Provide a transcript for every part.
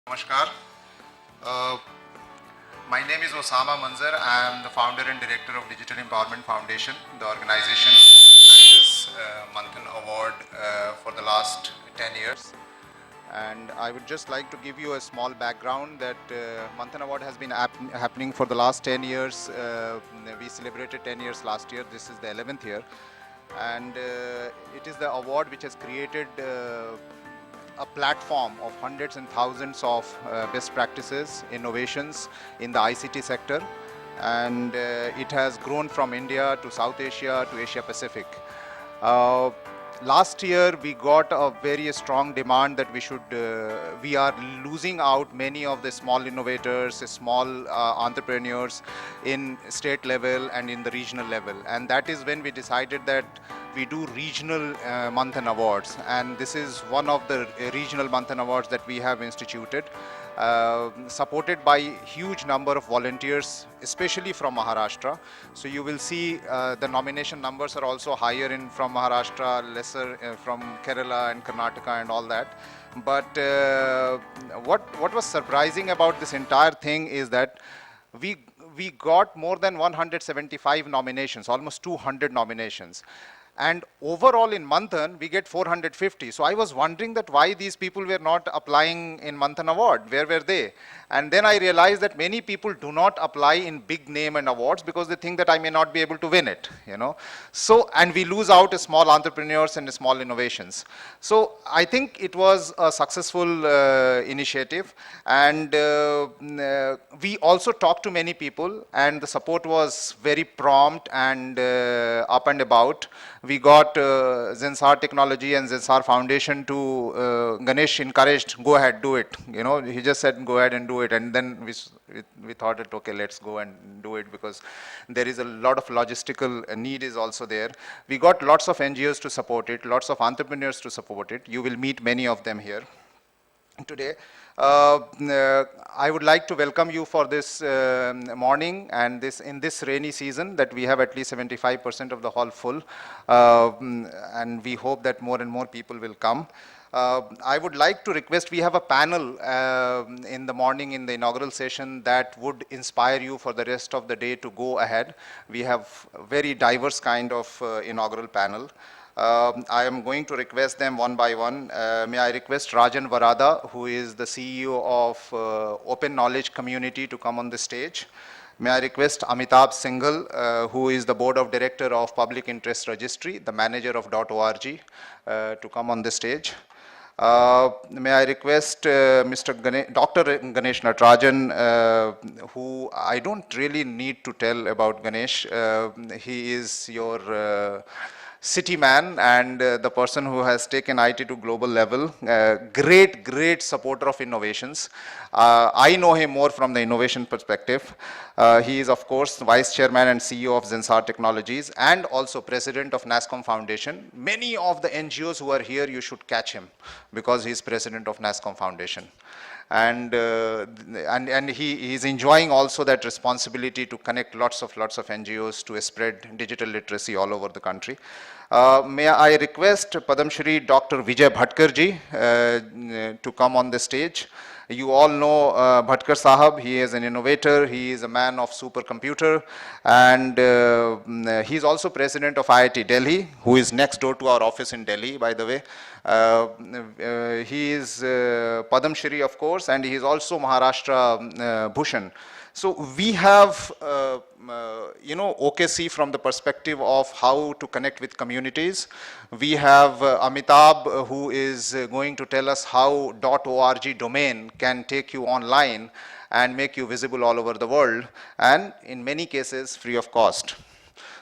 Namaskar. Uh, my name is Osama Manzar. I am the founder and director of Digital Empowerment Foundation, the organization who organizes Manthan Award for the last 10 years. And I would just like to give you a small background that Manthan Award has been happening for the last 10 years. We celebrated 10 years last year. This is the 11th year. And it is the award which has created a platform of hundreds and thousands of best practices, innovations in the ICT sector. And it has grown from India to South Asia to Asia Pacific. Last year we got a very strong demand that we are losing out many of the small innovators, small entrepreneurs in state level and in the regional level. And that is when we decided that we do regional Manthan Awards. And this is one of the regional Manthan Awards that we have instituted. Supported by huge number of volunteers, especially from Maharashtra. So you will see the nomination numbers are also higher from Maharashtra, lesser from Kerala and Karnataka and all that. But what was surprising about this entire thing is that we got more than 175 nominations, almost 200 nominations. And overall in Manthan, we get 450. So I was wondering that why these people were not applying in Manthan Award. Where were they? And then I realized that many people do not apply in big name and awards because they think that I may not be able to win it, you know. So, and we lose out small entrepreneurs and small innovations. So I think it was a successful initiative. And we also talked to many people, and the support was very prompt and up and about. We got Zensar Technology and Zensar Foundation to, Ganesh encouraged, go ahead, do it. You know, he just said, go ahead and do it. And then we thought that, okay, let's go and do it, because there is a lot of logistical need is also there. We got lots of NGOs to support it, lots of entrepreneurs to support it. You will meet many of them here today. I would like to welcome you for this morning and in this rainy season that we have at least 75% of the hall full, and we hope that more and more people will come. I would like to request, we have a panel in the morning in the inaugural session that would inspire you for the rest of the day to go ahead. We have a very diverse kind of inaugural panel. I am going to request them one by one. May I request Rajan Varada, who is the CEO of Open Knowledge Community, to come on the stage. May I request Amitabh Singhal, who is the Board of Director of Public Interest Registry, the manager of .org, to come on the stage. May I request Dr. Ganesh Natarajan, who I don't really need to tell about Ganesh. He is your city man and the person who has taken IT to global level. Great supporter of innovations. I know him more from the innovation perspective. He is, of course, Vice Chairman and CEO of Zensar Technologies and also President of NASCOM Foundation. Many of the NGOs who are here, you should catch him because he is President of NASCOM Foundation. And he is enjoying also that responsibility to connect lots of NGOs to spread digital literacy all over the country. May I request Padam Shri Dr. Vijay Bhatkarji to come on the stage. You all know Bhatkar Sahab. He is an innovator. He is a man of supercomputer, and he is also president of IIT Delhi, who is next door to our office in Delhi, by the way. He is Padam Shri, of course, and he is also Maharashtra Bhushan. So we have, OKC from the perspective of how to connect with communities. We have Amitabh, who is going to tell us how .org domain can take you online and make you visible all over the world, and in many cases free of cost.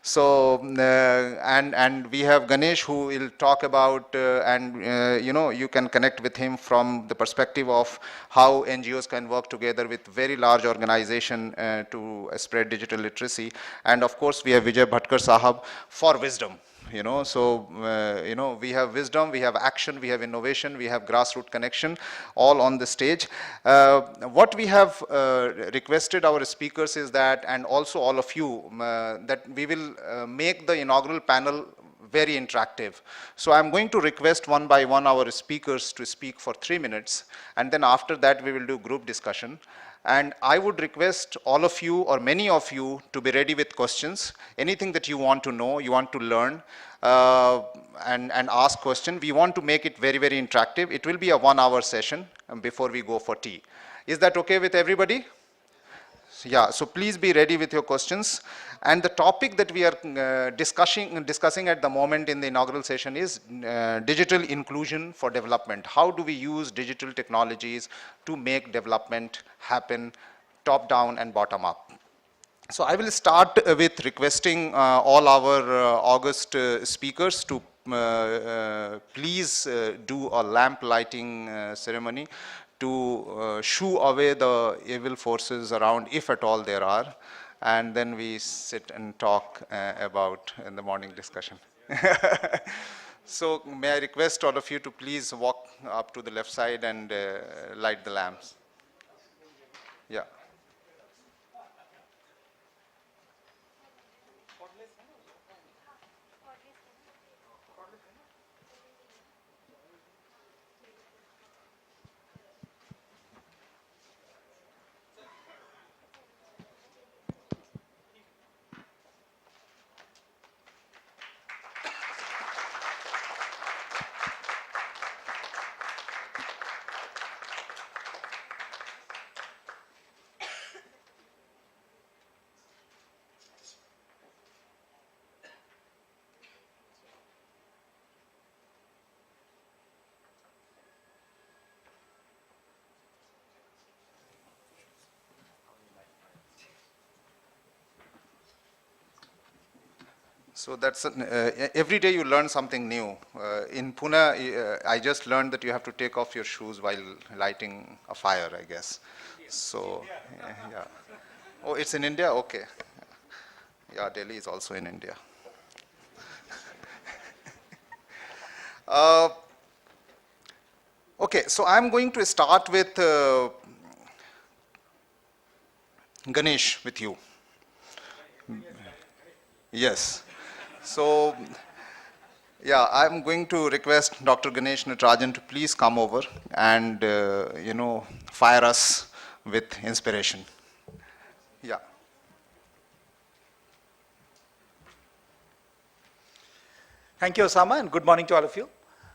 So, and we have Ganesh, who will talk about, you can connect with him from the perspective of how NGOs can work together with very large organization to spread digital literacy. And of course, we have Vijay Bhatkar Sahab for wisdom. So we have wisdom, we have action, we have innovation, we have grassroots connection, all on the stage. What we have requested our speakers is that, and also all of you, that we will make the inaugural panel very interactive. So I'm going to request one by one our speakers to speak for 3 minutes, and then after that we will do group discussion. And I would request all of you or many of you to be ready with questions. Anything that you want to know, you want to learn, and ask question. We want to make it very, very interactive. It will be a 1 hour session before we go for tea. Is that okay with everybody? Yeah, so please be ready with your questions. And the topic that we are discussing at the moment in the inaugural session is digital inclusion for development. How do we use digital technologies to make development happen top down and bottom up? So I will start with requesting all our August speakers to please do a lamp lighting ceremony to shoo away the evil forces around, if at all there are, and then we sit and talk about in the morning discussion. So may I request all of you to please walk up to the left side and light the lamps. Yeah. So that's every day you learn something new. In Pune, I just learned that you have to take off your shoes while lighting a fire, I guess. So, yeah. Oh, it's in India? Okay. Yeah, Delhi is also in India. Okay, so I'm going to start with Ganesh with you. Yes. So, yeah, I'm going to request Dr. Ganesh Natarajan to please come over and, fire us with inspiration. Yeah. Thank you, Osama, and good morning to all of you.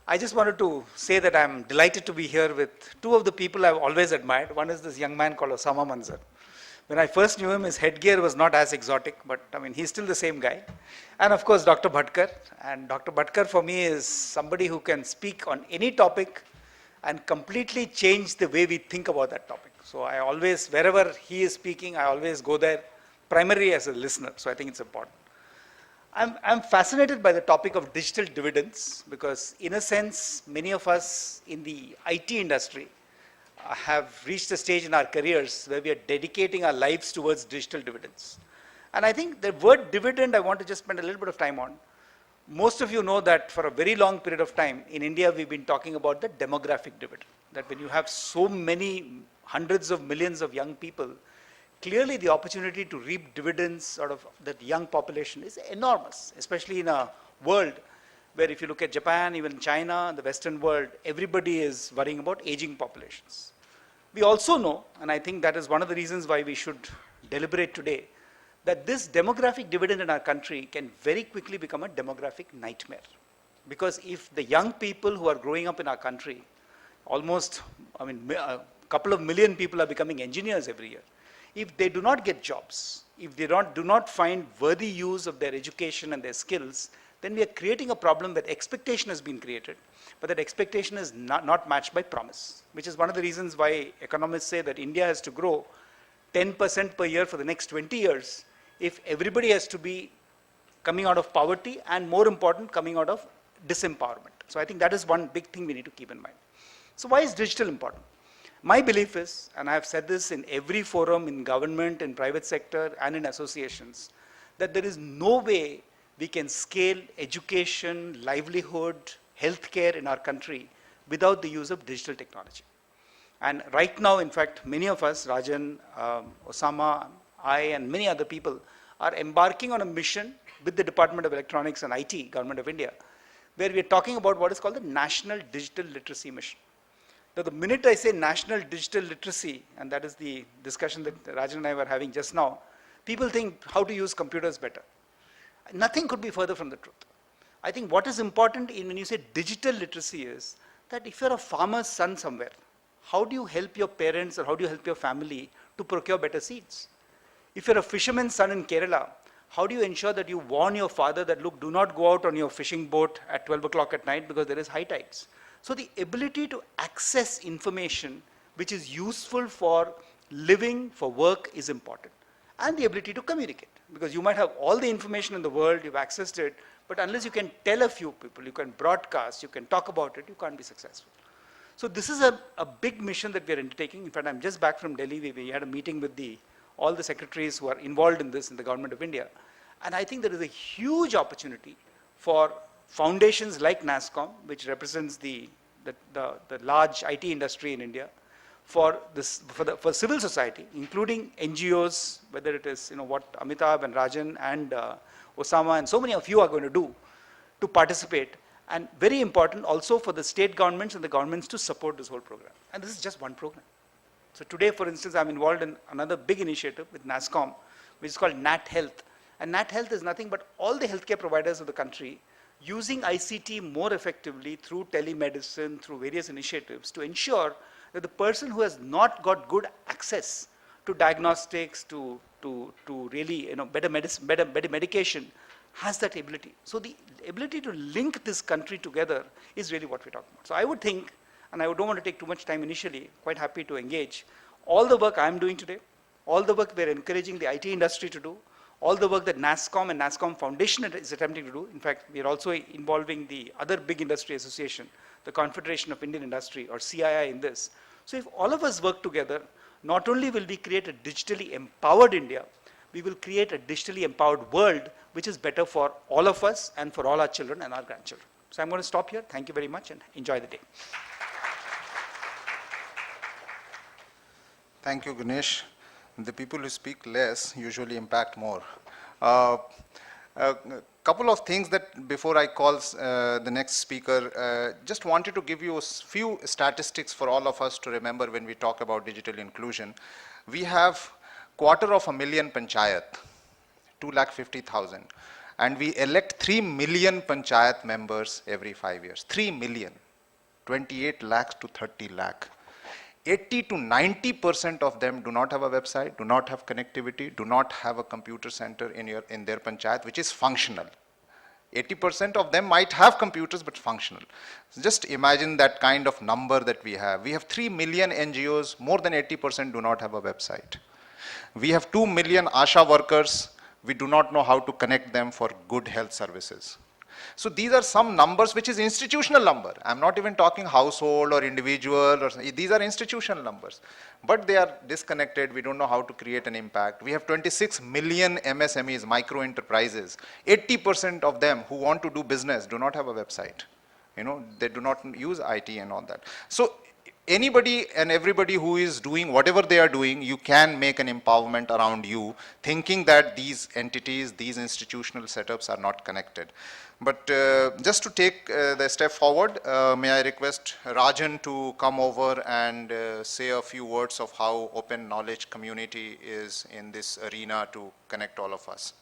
I just wanted to say that I'm delighted to be here with two of the people I've always admired. One is this young man called Osama Manzar. When I first knew him, his headgear was not as exotic, but I mean, he's still the same guy. And of course, Dr. Bhatkar. And Dr. Bhatkar for me is somebody who can speak on any topic and completely change the way we think about that topic. So I always, wherever he is speaking, I always go there primarily as a listener. So I think it's important. I'm fascinated by the topic of digital dividends because in a sense, many of us in the IT industry have reached a stage in our careers where we are dedicating our lives towards digital dividends. And I think the word dividend I want to just spend a little bit of time on. Most of you know that for a very long period of time in India we've been talking about the demographic dividend. That when you have so many hundreds of millions of young people, clearly the opportunity to reap dividends out of that young population is enormous, especially in a world where if you look at Japan, even China, the Western world, everybody is worrying about aging populations. We also know, and I think that is one of the reasons why we should deliberate today, that this demographic dividend in our country can very quickly become a demographic nightmare. Because if the young people who are growing up in our country, almost, a couple of million people are becoming engineers every year. If they do not get jobs, if they do not find worthy use of their education and their skills, then we are creating a problem that expectation has been created, but that expectation is not matched by promise, which is one of the reasons why economists say that India has to grow 10% per year for the next 20 years if everybody has to be coming out of poverty and more important, coming out of disempowerment. So I think that is one big thing we need to keep in mind. So why is digital important? My belief is, and I have said this in every forum in government, in private sector, and in associations, that there is no way we can scale education, livelihood, healthcare in our country without the use of digital technology. And right now, in fact, many of us, Rajan, Osama, I, and many other people are embarking on a mission with the Department of Electronics and IT, Government of India, where we are talking about what is called the National Digital Literacy Mission. Now, the minute I say national digital literacy, and that is the discussion that Rajan and I were having just now, people think how to use computers better. Nothing could be further from the truth. I think what is important when you say digital literacy is that if you're a farmer's son somewhere, how do you help your parents or how do you help your family to procure better seeds? If you're a fisherman's son in Kerala, how do you ensure that you warn your father that, look, do not go out on your fishing boat at 12 o'clock at night because there is high tides? So the ability to access information which is useful for living, for work is important. And the ability to communicate. Because you might have all the information in the world, you've accessed it, but unless you can tell a few people, you can broadcast, you can talk about it, you can't be successful. So this is a big mission that we are undertaking. In fact, I'm just back from Delhi. We had a meeting with all the secretaries who are involved in this in the Government of India. And I think there is a huge opportunity for foundations like NASSCOM, which represents the large IT industry in India, for civil society, including NGOs, whether it is what Amitabh and Rajan and Osama and so many of you are going to do to participate, and very important also for the state governments and the governments to support this whole program. And this is just one program. So today, for instance, I'm involved in another big initiative with NASSCOM, which is called Nat Health. And Nat Health is nothing but all the healthcare providers of the country using ICT more effectively through telemedicine, through various initiatives to ensure that the person who has not got good access to diagnostics, to really better medicine, better medication, has that ability. So the ability to link this country together is really what we're talking about. So I would think, and I don't want to take too much time initially, quite happy to engage, all the work I'm doing today, all the work we're encouraging the IT industry to do, all the work that NASSCOM and NASSCOM Foundation is attempting to do. In fact, we are also involving the other big industry association, the Confederation of Indian Industry, or CII, in this. So if all of us work together, not only will we create a digitally empowered India, we will create a digitally empowered world which is better for all of us and for all our children and our grandchildren. So I'm going to stop here. Thank you very much and enjoy the day. Thank you, Ganesh. The people who speak less usually impact more. A couple of things that before I call the next speaker, just wanted to give you a few statistics for all of us to remember when we talk about digital inclusion. We have 250,000 panchayat, 250,000, and we elect 3 million panchayat members every 5 years. 3 million, 28 lakhs to 30 lakh. 80 to 90% of them do not have a website, do not have connectivity, do not have a computer center in their panchayat, which is functional. 80% of them might have computers, but functional. So just imagine that kind of number that we have. We have 3 million NGOs, more than 80% do not have a website. We have 2 million ASHA workers. We do not know how to connect them for good health services. So these are some numbers which is institutional number. I'm not even talking household or individual, these are institutional numbers. But they are disconnected, we don't know how to create an impact. We have 26 million MSMEs, micro enterprises. 80% of them who want to do business do not have a website. They do not use IT and all that. So anybody and everybody who is doing whatever they are doing, you can make an empowerment around you, thinking that these entities, these institutional setups are not connected. But just to take the step forward, may I request Rajan to come over and say a few words of how open knowledge community is in this arena to connect all of us.